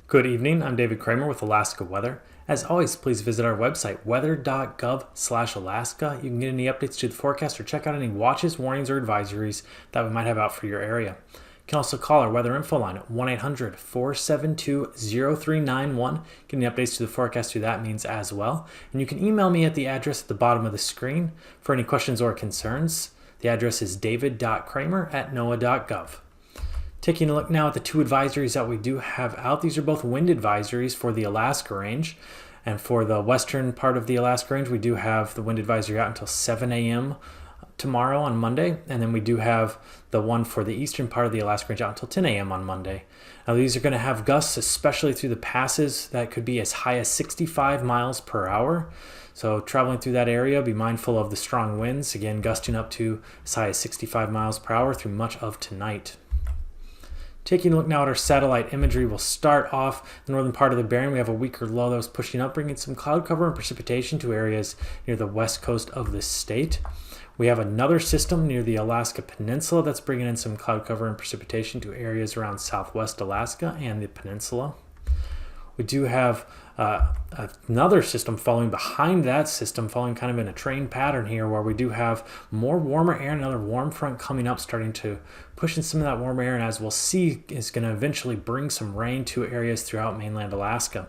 Good evening, I'm David Kramer with Alaska Weather. As always, please visit our website, weather.gov/Alaska. You can get any updates to the forecast or check out any watches, warnings, or advisories that we might have out for your area. You can also call our weather info line at 1-800-472-0391. Get any updates to the forecast through that means as well. And you can email me at the address at the bottom of the screen for any questions or concerns. The address is david.kramer@noaa.gov. Taking a look now at the two advisories that we do have out. These are both wind advisories for the Alaska Range. And for the western part of the Alaska Range, we do have the wind advisory out until 7 a.m. tomorrow on Monday. And then we do have the one for the eastern part of the Alaska Range out until 10 a.m. on Monday. Now these are going to have gusts, especially through the passes, that could be as high as 65 miles per hour. So traveling through that area, be mindful of the strong winds, again gusting up to as high as 65 miles per hour through much of tonight. Taking a look now at our satellite imagery, we'll start off the northern part of the Bering. We have a weaker low that was pushing up, bringing some cloud cover and precipitation to areas near the west coast of the state. We have another system near the Alaska Peninsula that's bringing in some cloud cover and precipitation to areas around southwest Alaska and the peninsula. We do have another system following behind that system, following kind of in a train pattern here, where we do have more warmer air, another warm front coming up, starting to push in some of that warmer air, and as we'll see, is going to eventually bring some rain to areas throughout mainland Alaska.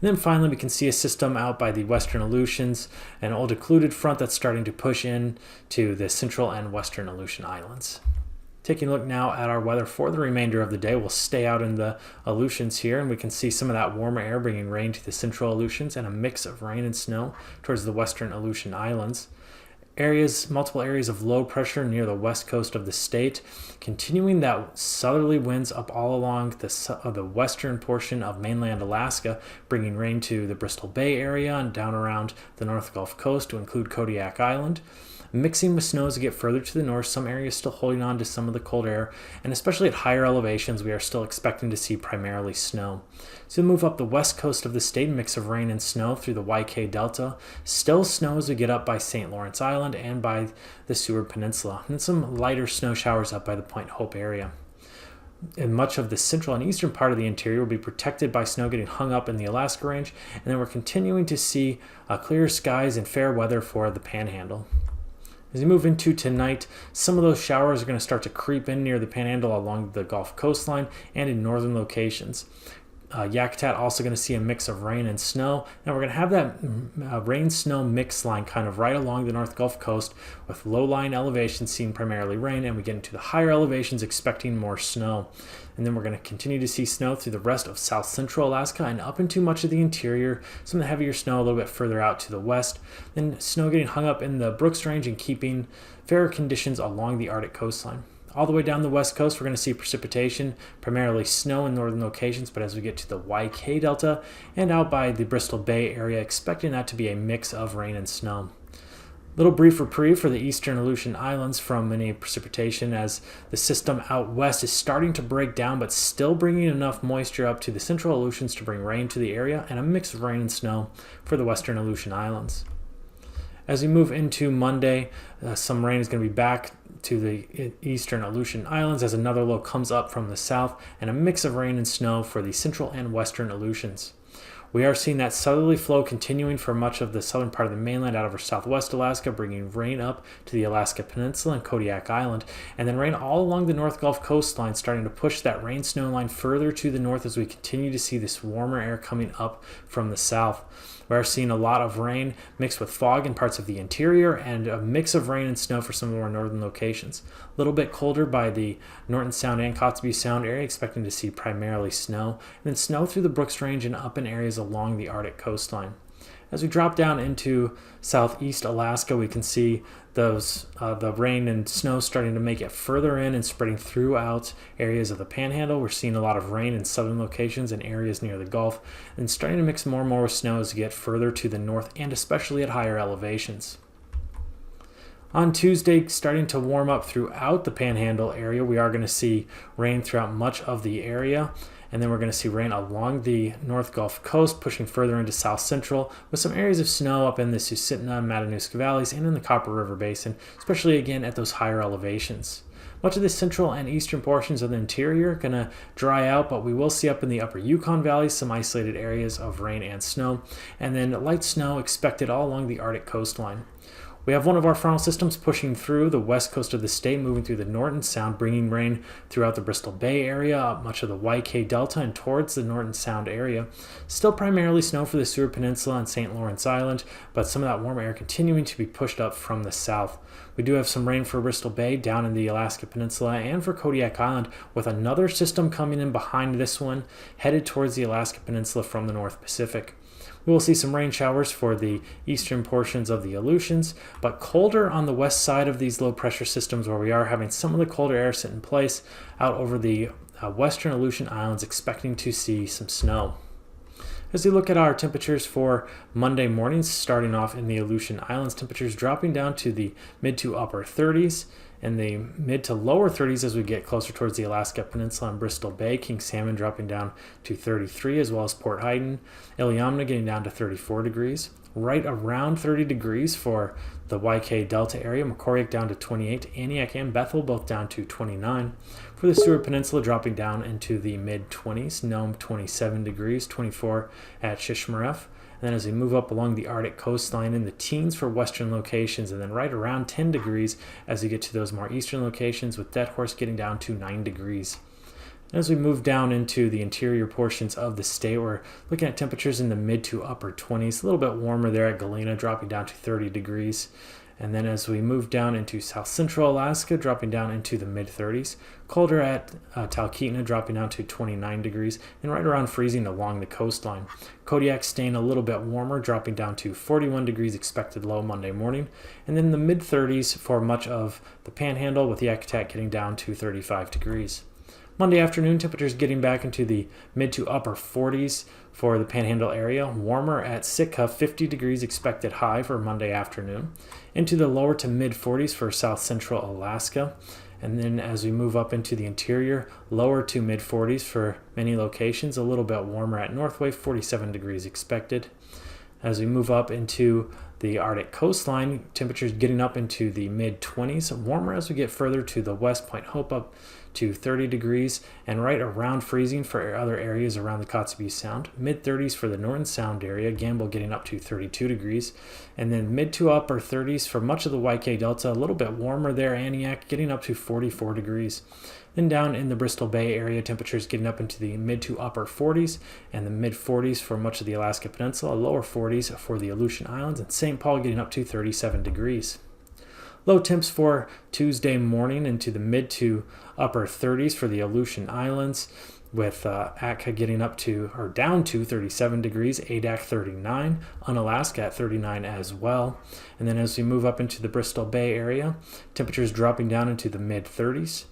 And then finally, we can see a system out by the western Aleutians, an old occluded front that's starting to push in to the central and western Aleutian Islands. Taking a look now at our weather for the remainder of the day, we'll stay out in the Aleutians here, and we can see some of that warmer air bringing rain to the central Aleutians and a mix of rain and snow towards the western Aleutian Islands. Multiple areas of low pressure near the west coast of the state, continuing that southerly winds up all along the western portion of mainland Alaska, bringing rain to the Bristol Bay area and down around the North Gulf Coast to include Kodiak Island. Mixing with snow as we get further to the north, some areas still holding on to some of the cold air, and especially at higher elevations, we are still expecting to see primarily snow. So we move up the west coast of the state, mix of rain and snow through the YK Delta. Still snow as we get up by St. Lawrence Island and by the Seward Peninsula, and some lighter snow showers up by the Point Hope area. And much of the central and eastern part of the interior will be protected by snow getting hung up in the Alaska Range, and then we're continuing to see clear skies and fair weather for the Panhandle. As we move into tonight, some of those showers are going to start to creep in near the Panhandle along the Gulf coastline and in northern locations. Yakutat also going to see a mix of rain and snow. Now we're going to have that rain-snow mix line kind of right along the North Gulf Coast, with low-lying elevations seeing primarily rain, and we get into the higher elevations expecting more snow. And then we're going to continue to see snow through the rest of south central Alaska and up into much of the interior, some of the heavier snow a little bit further out to the west. Then snow getting hung up in the Brooks Range and keeping fairer conditions along the Arctic coastline. All the way down the west coast, we're going to see precipitation, primarily snow in northern locations, but as we get to the YK Delta and out by the Bristol Bay area, expecting that to be a mix of rain and snow. Little brief reprieve for the eastern Aleutian Islands from any precipitation, as the system out west is starting to break down, but still bringing enough moisture up to the central Aleutians to bring rain to the area, and a mix of rain and snow for the western Aleutian Islands. As we move into Monday, some rain is going to be back to the eastern Aleutian Islands as another low comes up from the south, and a mix of rain and snow for the central and western Aleutians. We are seeing that southerly flow continuing for much of the southern part of the mainland out over southwest Alaska, bringing rain up to the Alaska Peninsula and Kodiak Island, and then rain all along the North Gulf coastline, starting to push that rain-snow line further to the north as we continue to see this warmer air coming up from the south. We are seeing a lot of rain mixed with fog in parts of the interior, and a mix of rain and snow for some of our northern locations. A little bit colder by the Norton Sound and Kotzebue Sound area, expecting to see primarily snow, and then snow through the Brooks Range and up in areas along the Arctic coastline. As we drop down into southeast Alaska, we can see the rain and snow starting to make it further in and spreading throughout areas of the Panhandle. We're seeing a lot of rain in southern locations and areas near the Gulf, and starting to mix more and more with snow as we get further to the north and especially at higher elevations. On Tuesday, starting to warm up throughout the Panhandle area, we are going to see rain throughout much of the area. And then we're going to see rain along the North Gulf Coast, pushing further into South Central, with some areas of snow up in the Susitna and Matanuska Valleys and in the Copper River Basin, especially again at those higher elevations. Much of the central and eastern portions of the interior are going to dry out, but we will see up in the upper Yukon Valley some isolated areas of rain and snow, and then light snow expected all along the Arctic coastline. We have one of our frontal systems pushing through the west coast of the state, moving through the Norton Sound, bringing rain throughout the Bristol Bay area, up much of the YK Delta, and towards the Norton Sound area. Still primarily snow for the Seward Peninsula and St. Lawrence Island, but some of that warm air continuing to be pushed up from the south. We do have some rain for Bristol Bay, down in the Alaska Peninsula, and for Kodiak Island, with another system coming in behind this one, headed towards the Alaska Peninsula from the North Pacific. We will see some rain showers for the eastern portions of the Aleutians, but colder on the west side of these low pressure systems, where we are having some of the colder air sit in place out over the western Aleutian Islands, expecting to see some snow. As we look at our temperatures for Monday mornings, starting off in the Aleutian Islands, temperatures dropping down to the mid to upper 30s, and the mid to lower 30s as we get closer towards the Alaska Peninsula and Bristol Bay. King Salmon dropping down to 33, as well as Port Huyton. Iliamna getting down to 34 degrees. Right around 30 degrees for the YK Delta area. Macoriac down to 28. Aniak and Bethel both down to 29. For the Seward Peninsula, dropping down into the mid-20s. Nome 27 degrees, 24 at Shishmaref. And then as we move up along the Arctic coastline, in the teens for western locations, and then right around 10 degrees as we get to those more eastern locations, with Dead Horse getting down to 9 degrees. As we move down into the interior portions of the state, we're looking at temperatures in the mid to upper 20s, a little bit warmer there at Galena, dropping down to 30 degrees. And then as we move down into south central Alaska, dropping down into the mid-30s. Colder at Talkeetna, dropping down to 29 degrees, and right around freezing along the coastline. Kodiak staying a little bit warmer, dropping down to 41 degrees expected low Monday morning. And then the mid-30s for much of the Panhandle, with the Yakutat getting down to 35 degrees. Monday afternoon, temperatures getting back into the mid to upper 40s for the Panhandle area. Warmer at Sitka, 50 degrees expected high for Monday afternoon. Into the lower to mid 40s for south central Alaska. And then as we move up into the interior, lower to mid 40s for many locations. A little bit warmer at Northway, 47 degrees expected. As we move up into the Arctic coastline, temperatures getting up into the mid-20s. Warmer as we get further to the west, Point Hope up to 30 degrees, and right around freezing for other areas around the Kotzebue Sound. Mid-30s for the Norton Sound area, Gamble getting up to 32 degrees, and then mid to upper 30s for much of the YK Delta. A little bit warmer there, Aniak getting up to 44 degrees. Then down in the Bristol Bay area, temperatures getting up into the mid to upper 40s and the mid 40s for much of the Alaska Peninsula, lower 40s for the Aleutian Islands, and St. Paul getting up to 37 degrees. Low temps for Tuesday morning into the mid to upper 30s for the Aleutian Islands, with Atka getting up to or down to 37 degrees, Adak 39, Unalaska at 39 as well. And then as we move up into the Bristol Bay area, temperatures dropping down into the mid 30s.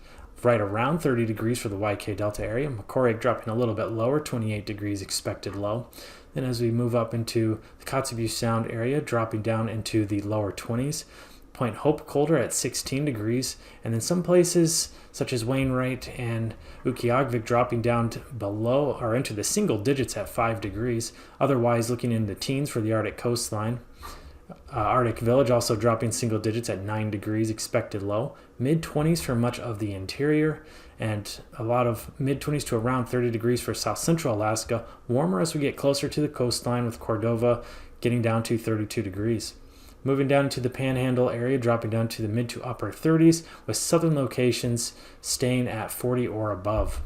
Right around 30 degrees for the YK Delta area. Macoriac dropping a little bit lower, 28 degrees expected low. Then as we move up into the Kotzebue Sound area, dropping down into the lower 20s. Point Hope colder at 16 degrees. And then some places such as Wainwright and Ukiagvik dropping down to below or into the single digits at 5 degrees. Otherwise looking in the teens for the Arctic coastline. Arctic Village also dropping single digits at 9 degrees expected low. Mid-20s for much of the interior, and a lot of mid-20s to around 30 degrees for south central Alaska. Warmer as we get closer to the coastline, with Cordova getting down to 32 degrees. Moving down to the Panhandle area, dropping down to the mid to upper 30s, with southern locations staying at 40 or above.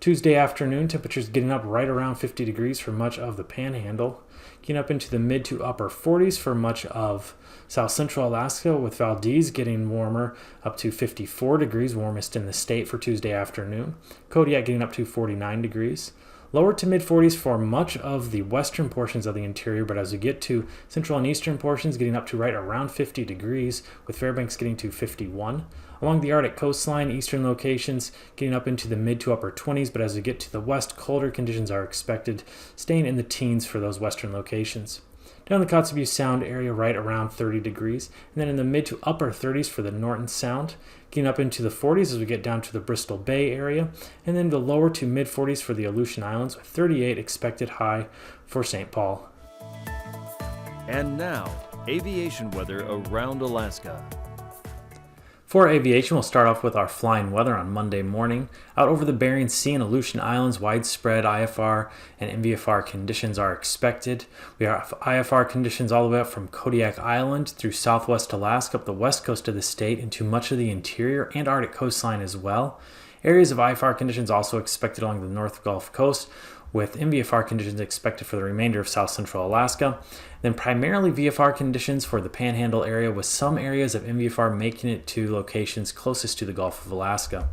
Tuesday afternoon, temperatures getting up right around 50 degrees for much of the Panhandle. Getting up into the mid to upper 40s for much of south central Alaska, with Valdez getting warmer up to 54 degrees, warmest in the state for Tuesday afternoon. Kodiak getting up to 49 degrees. Lower to mid 40s for much of the western portions of the interior, but as we get to central and eastern portions, getting up to right around 50 degrees, with Fairbanks getting to 51. Along the Arctic coastline, eastern locations getting up into the mid to upper 20s, but as we get to the west, colder conditions are expected, staying in the teens for those western locations. Down the Kotzebue Sound area, right around 30 degrees, and then in the mid to upper 30s for the Norton Sound, getting up into the 40s as we get down to the Bristol Bay area, and then the lower to mid 40s for the Aleutian Islands, with 38 expected high for St. Paul. And now, aviation weather around Alaska. For aviation, we'll start off with our flying weather on Monday morning. Out over the Bering Sea and Aleutian Islands, widespread IFR and MVFR conditions are expected. We have IFR conditions all the way up from Kodiak Island through southwest Alaska, up the west coast of the state, into much of the interior and Arctic coastline as well. Areas of IFR conditions also expected along the North Gulf Coast, with MVFR conditions expected for the remainder of south central Alaska. Then primarily VFR conditions for the Panhandle area, with some areas of MVFR making it to locations closest to the Gulf of Alaska.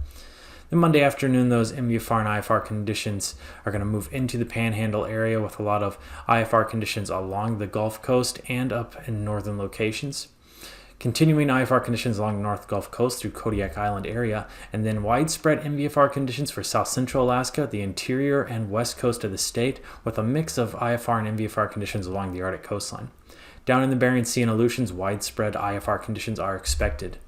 Then Monday afternoon, those MVFR and IFR conditions are going to move into the Panhandle area, with a lot of IFR conditions along the Gulf Coast and up in northern locations. Continuing IFR conditions along the North Gulf Coast through Kodiak Island area, and then widespread MVFR conditions for south central Alaska, the interior and west coast of the state, with a mix of IFR and MVFR conditions along the Arctic coastline. Down in the Bering Sea and Aleutians, widespread IFR conditions are expected.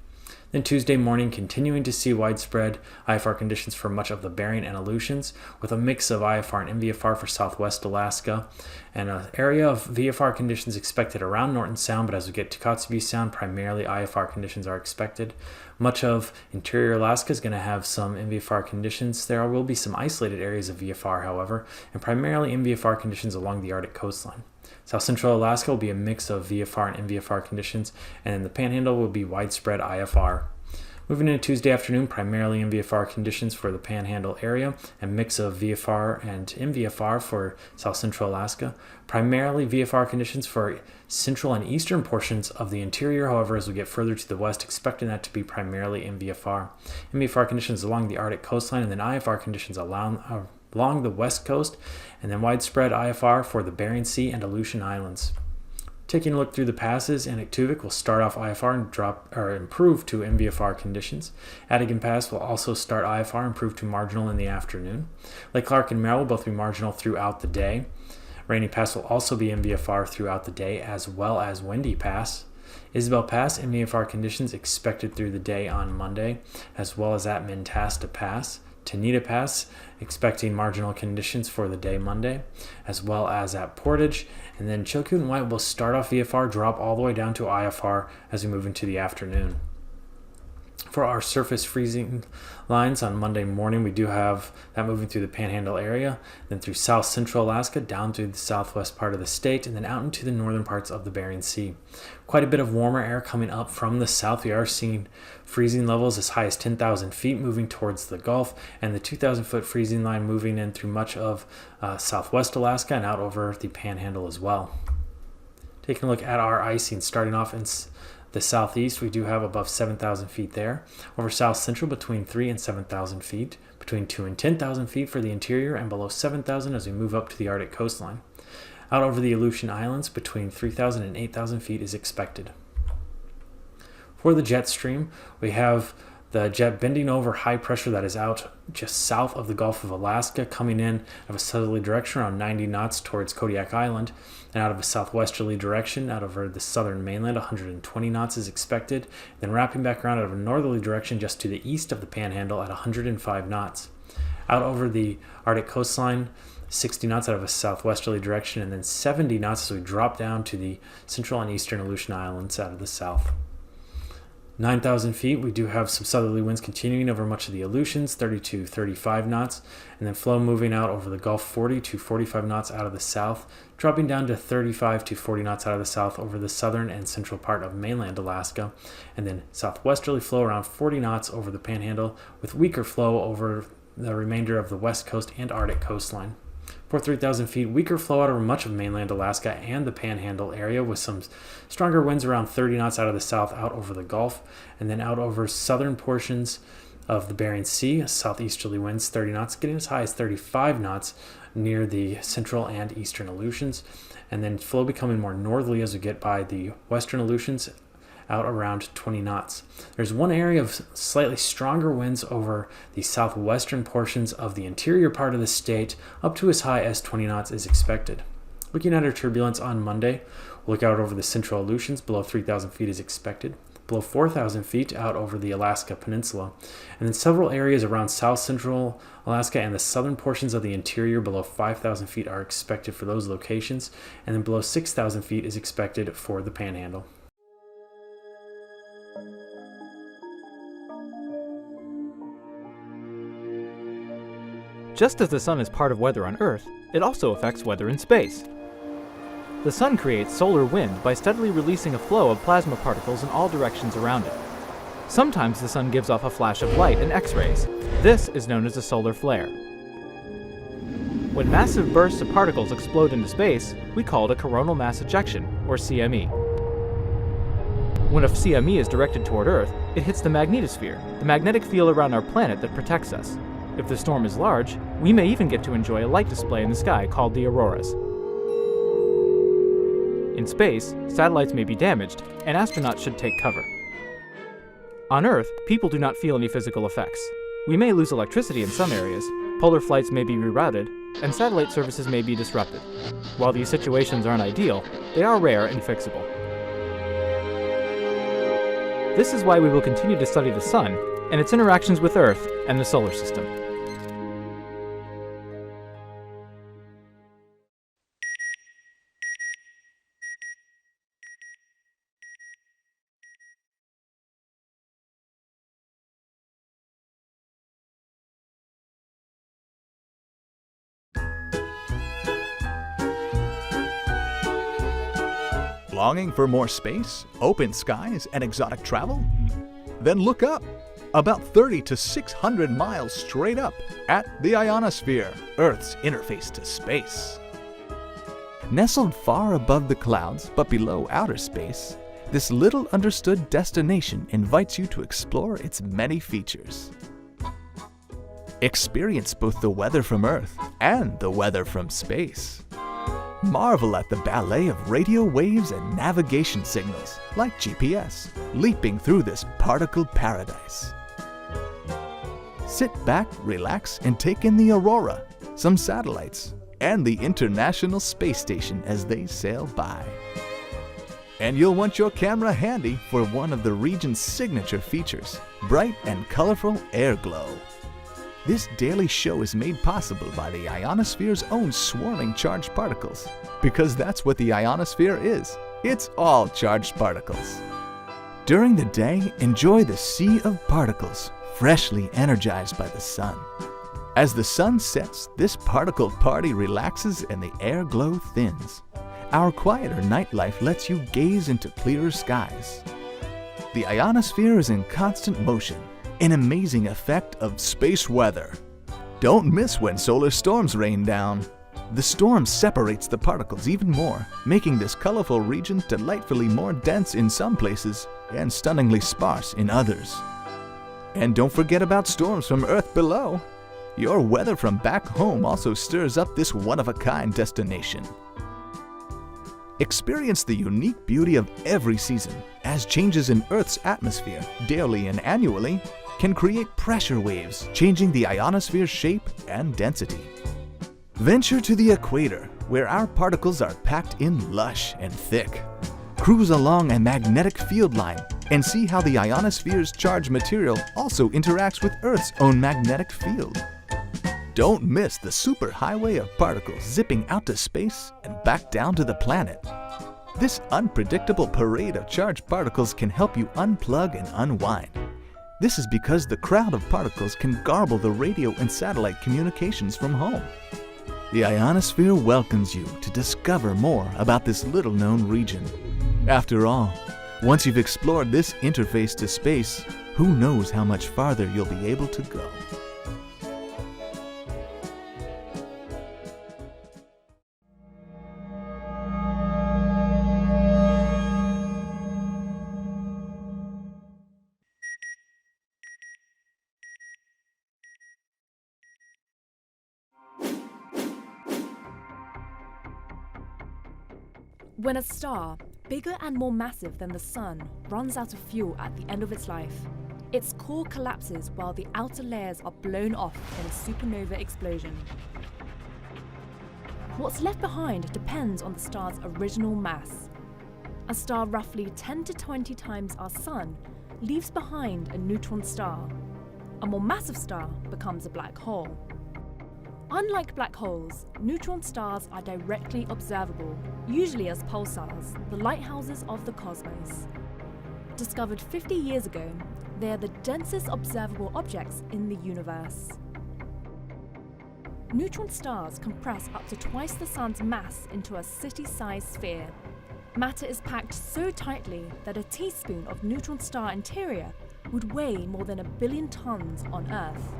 Then Tuesday morning, continuing to see widespread IFR conditions for much of the Bering and Aleutians, with a mix of IFR and MVFR for southwest Alaska, and an area of VFR conditions expected around Norton Sound, but as we get to Kotzebue Sound, primarily IFR conditions are expected. Much of interior Alaska is going to have some MVFR conditions. There will be some isolated areas of VFR, however, and primarily MVFR conditions along the Arctic coastline. South central Alaska will be a mix of VFR and MVFR conditions, and in the Panhandle will be widespread IFR. Moving into Tuesday afternoon, primarily MVFR conditions for the Panhandle area, and mix of VFR and MVFR for south central Alaska. Primarily VFR conditions for central and eastern portions of the interior, however, as we get further to the west, expecting that to be primarily MVFR. MVFR conditions along the Arctic coastline, and then IFR conditions along the west coast, and then widespread IFR for the Bering Sea and Aleutian Islands. Taking a look through the passes, in Aktuvik will start off IFR and improve to MVFR conditions. Adigan Pass will also start IFR and improve to marginal in the afternoon. Lake Clark and Merrill will both be marginal throughout the day. Rainy Pass will also be MVFR throughout the day, as well as Windy Pass. Isabel Pass, MVFR conditions expected through the day on Monday, as well as at Mentasta Pass. Tenita Pass, expecting marginal conditions for the day Monday, as well as at Portage. And then Chilkoot and White will start off VFR, drop all the way down to IFR as we move into the afternoon. For our surface freezing lines on Monday morning, we do have that moving through the Panhandle area, then through south central Alaska, down through the southwest part of the state, and then out into the northern parts of the Bering Sea. Quite a bit of warmer air coming up from the south. We are seeing freezing levels as high as 10,000 feet moving towards the Gulf, and the 2,000-foot freezing line moving in through much of southwest Alaska and out over the Panhandle as well. Taking a look at our icing, starting off in the southeast, we do have above 7,000 feet there. Over south central, between 3,000 and 7,000 feet. Between 2,000 and 10,000 feet for the interior, and below 7,000 as we move up to the Arctic coastline. Out over the Aleutian Islands, between 3,000 and 8,000 feet is expected. For the jet stream, we have the jet bending over high pressure that is out just south of the Gulf of Alaska, coming in of a southerly direction around 90 knots towards Kodiak Island, and out of a southwesterly direction out over the southern mainland, 120 knots is expected, then wrapping back around out of a northerly direction just to the east of the Panhandle at 105 knots. Out over the Arctic coastline, 60 knots out of a southwesterly direction, and then 70 knots as we drop down to the central and eastern Aleutian Islands out of the south. 9,000 feet, we do have some southerly winds continuing over much of the Aleutians, 30 to 35 knots, and then flow moving out over the Gulf, 40 to 45 knots out of the south, dropping down to 35 to 40 knots out of the south over the southern and central part of mainland Alaska, and then southwesterly flow around 40 knots over the Panhandle, with weaker flow over the remainder of the west coast and Arctic coastline. For 3,000 feet, weaker flow out over much of mainland Alaska and the Panhandle area, with some stronger winds around 30 knots out of the south out over the Gulf, and then out over southern portions of the Bering Sea, southeasterly winds 30 knots, getting as high as 35 knots near the central and eastern Aleutians, and then flow becoming more northerly as we get by the western Aleutians out around 20 knots. There's one area of slightly stronger winds over the southwestern portions of the interior part of the state, up to as high as 20 knots is expected. Looking at our turbulence on Monday, we'll look out over the central Aleutians, below 3,000 feet is expected, below 4,000 feet out over the Alaska Peninsula, and then several areas around south central Alaska and the southern portions of the interior below 5,000 feet are expected for those locations, and then below 6,000 feet is expected for the Panhandle. Just as the sun is part of weather on Earth, it also affects weather in space. The sun creates solar wind by steadily releasing a flow of plasma particles in all directions around it. Sometimes the sun gives off a flash of light and X-rays. This is known as a solar flare. When massive bursts of particles explode into space, we call it a coronal mass ejection, or CME. When a CME is directed toward Earth, it hits the magnetosphere, the magnetic field around our planet that protects us. If the storm is large, we may even get to enjoy a light display in the sky called the auroras. In space, satellites may be damaged, and astronauts should take cover. On Earth, people do not feel any physical effects. We may lose electricity in some areas, polar flights may be rerouted, and satellite services may be disrupted. While these situations aren't ideal, they are rare and fixable. This is why we will continue to study the sun and its interactions with Earth and the solar system. Longing for more space, open skies, and exotic travel? Then look up, about 30 to 600 miles straight up, at the ionosphere, Earth's interface to space. Nestled far above the clouds but below outer space, this little understood destination invites you to explore its many features. Experience both the weather from Earth and the weather from space. Marvel at the ballet of radio waves and navigation signals, like GPS, leaping through this particle paradise. Sit back, relax, and take in the aurora, some satellites, and the International Space Station as they sail by. And you'll want your camera handy for one of the region's signature features, bright and colorful air glow. This daily show is made possible by the ionosphere's own swarming charged particles, because that's what the ionosphere is. It's all charged particles. During the day, enjoy the sea of particles, freshly energized by the sun. As the sun sets, this particle party relaxes and the air glow thins. Our quieter nightlife lets you gaze into clearer skies. The ionosphere is in constant motion, an amazing effect of space weather. Don't miss when solar storms rain down. The storm separates the particles even more, making this colorful region delightfully more dense in some places and stunningly sparse in others. And don't forget about storms from Earth below. Your weather from back home also stirs up this one-of-a-kind destination. Experience the unique beauty of every season, as changes in Earth's atmosphere, daily and annually, can create pressure waves, changing the ionosphere's shape and density. Venture to the equator, where our particles are packed in lush and thick. Cruise along a magnetic field line and see how the ionosphere's charged material also interacts with Earth's own magnetic field. Don't miss the superhighway of particles zipping out to space and back down to the planet. This unpredictable parade of charged particles can help you unplug and unwind. This is because the crowd of particles can garble the radio and satellite communications from home. The ionosphere welcomes you to discover more about this little-known region. After all, once you've explored this interface to space, who knows how much farther you'll be able to go. When a star, bigger and more massive than the Sun, runs out of fuel at the end of its life, its core collapses while the outer layers are blown off in a supernova explosion. What's left behind depends on the star's original mass. A star roughly 10 to 20 times our Sun leaves behind a neutron star. A more massive star becomes a black hole. Unlike black holes, neutron stars are directly observable, usually as pulsars, the lighthouses of the cosmos. Discovered 50 years ago, they are the densest observable objects in the universe. Neutron stars compress up to twice the Sun's mass into a city-sized sphere. Matter is packed so tightly that a teaspoon of neutron star interior would weigh more than 1 billion tons on Earth.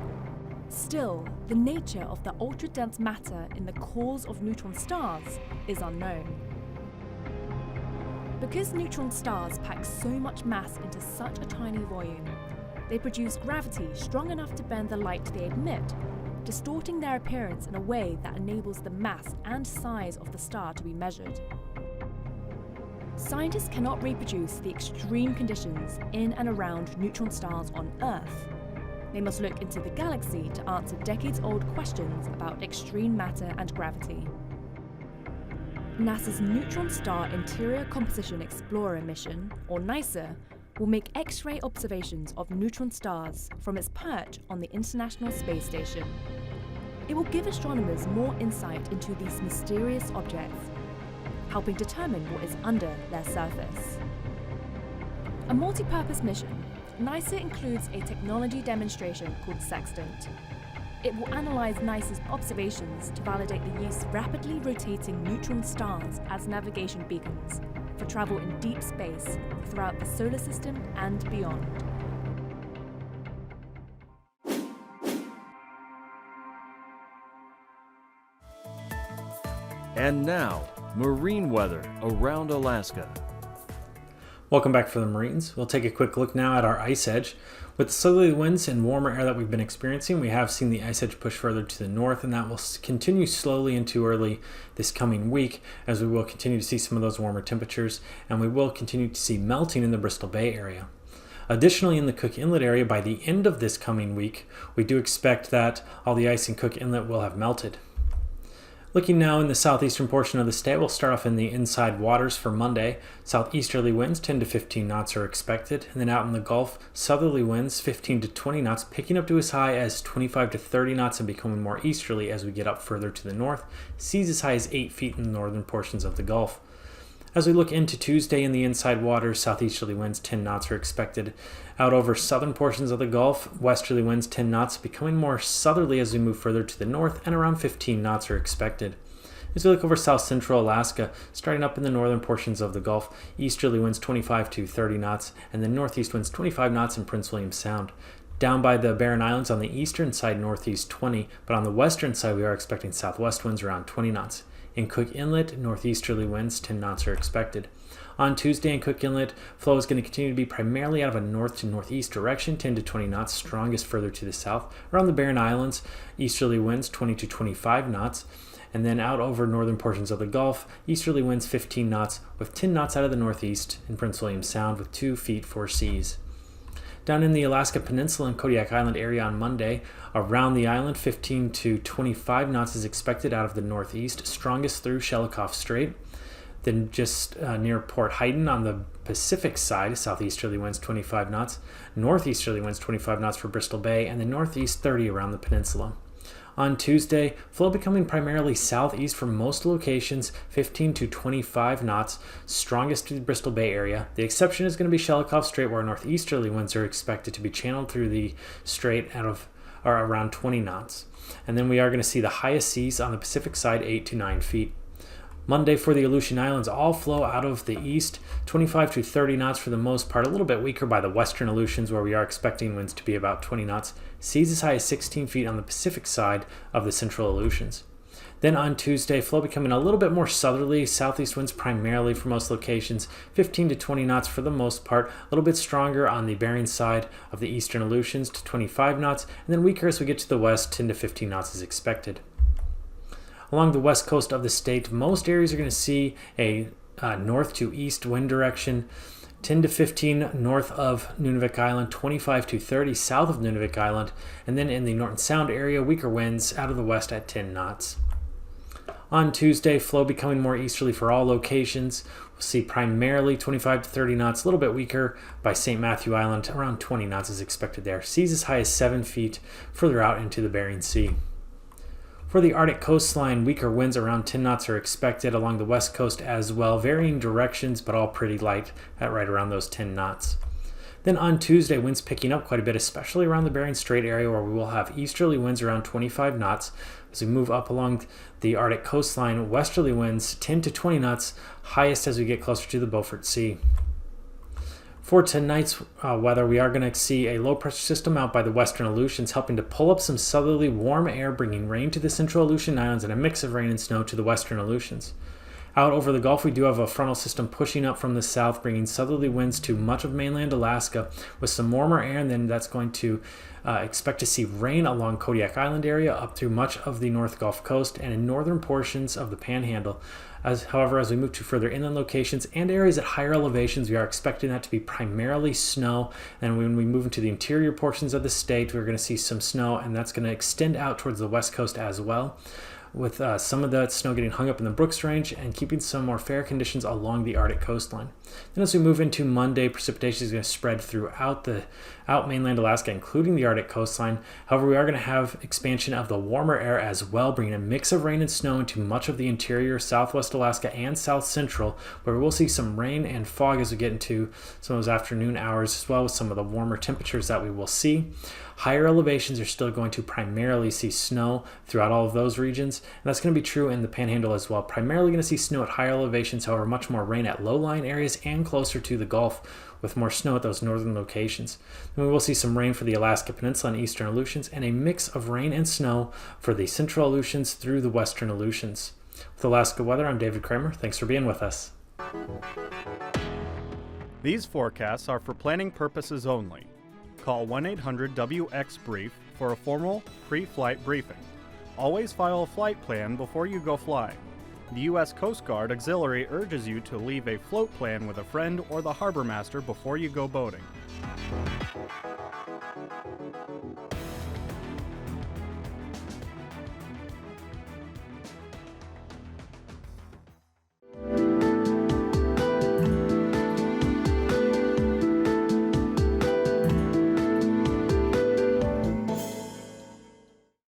Still, the nature of the ultra-dense matter in the cores of neutron stars is unknown. Because neutron stars pack so much mass into such a tiny volume, they produce gravity strong enough to bend the light they emit, distorting their appearance in a way that enables the mass and size of the star to be measured. Scientists cannot reproduce the extreme conditions in and around neutron stars on Earth. They must look into the galaxy to answer decades-old questions about extreme matter and gravity. NASA's Neutron Star Interior Composition Explorer mission, or NISA, will make X-ray observations of neutron stars from its perch on the International Space Station. It will give astronomers more insight into these mysterious objects, helping determine what is under their surface. A multi-purpose mission, NISA includes a technology demonstration called Sextant. It will analyze NISA's observations to validate the use of rapidly rotating neutron stars as navigation beacons for travel in deep space throughout the solar system and beyond. And now, marine weather around Alaska. Welcome back for the Marines. We'll take a quick look now at our ice edge. With the southerly winds and warmer air that we've been experiencing, we have seen the ice edge push further to the north, and that will continue slowly into early this coming week, as we will continue to see some of those warmer temperatures, and we will continue to see melting in the Bristol Bay area. Additionally, in the Cook Inlet area, by the end of this coming week, we do expect that all the ice in Cook Inlet will have melted. Looking now in the southeastern portion of the state, we'll start off in the inside waters for Monday. Southeasterly winds 10 to 15 knots are expected, and then out in the Gulf, southerly winds 15 to 20 knots, picking up to as high as 25 to 30 knots and becoming more easterly as we get up further to the north. Seas as high as 8 feet in the northern portions of the Gulf. As we look into Tuesday in the inside waters, southeasterly winds 10 knots are expected. Out over southern portions of the Gulf, westerly winds 10 knots, becoming more southerly as we move further to the north, and around 15 knots are expected. As we look over south central Alaska, starting up in the northern portions of the Gulf, easterly winds 25 to 30 knots, and then northeast winds 25 knots in Prince William Sound. Down by the Barren Islands on the eastern side, northeast 20, but on the western side we are expecting southwest winds around 20 knots. In Cook Inlet, northeasterly winds 10 knots are expected. On Tuesday in Cook Inlet, flow is going to continue to be primarily out of a north to northeast direction, 10 to 20 knots, strongest further to the south. Around the Barren Islands, easterly winds 20 to 25 knots. And then out over northern portions of the Gulf, easterly winds 15 knots, with 10 knots out of the northeast in Prince William Sound with 2 feet for seas. Down in the Alaska Peninsula and Kodiak Island area on Monday, around the island, 15 to 25 knots is expected out of the northeast, strongest through Shelikof Strait. Then just near Port Huyton on the Pacific side, southeasterly winds 25 knots, northeasterly winds 25 knots for Bristol Bay, and the northeast 30 around the peninsula. On Tuesday, flow becoming primarily southeast from most locations, 15 to 25 knots, strongest to the Bristol Bay area. The exception is going to be Shelikof Strait, where northeasterly winds are expected to be channeled through the strait out of or around 20 knots. And then we are going to see the highest seas on the Pacific side, 8 to 9 feet. Monday for the Aleutian Islands, all flow out of the east, 25 to 30 knots for the most part, a little bit weaker by the western Aleutians where we are expecting winds to be about 20 knots, seas as high as 16 feet on the Pacific side of the central Aleutians. Then on Tuesday, flow becoming a little bit more southerly, southeast winds primarily for most locations, 15 to 20 knots for the most part, a little bit stronger on the Bering side of the eastern Aleutians to 25 knots, and then weaker as we get to the west, 10 to 15 knots is expected. Along the west coast of the state, most areas are going to see a north to east wind direction, 10 to 15 north of Nunavik Island, 25 to 30 south of Nunavik Island, and then in the Norton Sound area, weaker winds out of the west at 10 knots. On Tuesday, flow becoming more easterly for all locations. We'll see primarily 25 to 30 knots, a little bit weaker by St. Matthew Island, around 20 knots is expected there. Seas as high as 7 feet further out into the Bering Sea. For the Arctic coastline, weaker winds around 10 knots are expected along the west coast as well, varying directions, but all pretty light at right around those 10 knots. Then on Tuesday, winds picking up quite a bit, especially around the Bering Strait area where we will have easterly winds around 25 knots. As we move up along the Arctic coastline, westerly winds 10 to 20 knots, highest as we get closer to the Beaufort Sea. For tonight's weather, we are going to see a low pressure system out by the western Aleutians helping to pull up some southerly warm air, bringing rain to the central Aleutian Islands and a mix of rain and snow to the western Aleutians. Out over the Gulf, we do have a frontal system pushing up from the south, bringing southerly winds to much of mainland Alaska with some warmer air, and then that's going to expect to see rain along Kodiak Island area up through much of the North Gulf Coast and in northern portions of the Panhandle. However, as we move to further inland locations and areas at higher elevations, we are expecting that to be primarily snow. And when we move into the interior portions of the state, we're going to see some snow, and that's going to extend out towards the west coast as well, with some of that snow getting hung up in the Brooks Range and keeping some more fair conditions along the Arctic coastline. Then as we move into Monday, precipitation is going to spread throughout mainland Alaska, including the Arctic coastline. However, we are going to have expansion of the warmer air as well, bringing a mix of rain and snow into much of the interior, southwest Alaska, and south central, where we will see some rain and fog as we get into some of those afternoon hours, as well as some of the warmer temperatures that we will see. Higher elevations are still going to primarily see snow throughout all of those regions, and that's going to be true in the Panhandle as well. Primarily going to see snow at higher elevations, however, much more rain at low-lying areas and closer to the Gulf, with more snow at those northern locations. And we will see some rain for the Alaska Peninsula and eastern Aleutians, and a mix of rain and snow for the central Aleutians through the western Aleutians. With Alaska Weather, I'm David Kramer. Thanks for being with us. These forecasts are for planning purposes only. Call 1-800-WX-BRIEF for a formal pre-flight briefing. Always file a flight plan before you go flying. The U.S. Coast Guard Auxiliary urges you to leave a float plan with a friend or the harbor master before you go boating.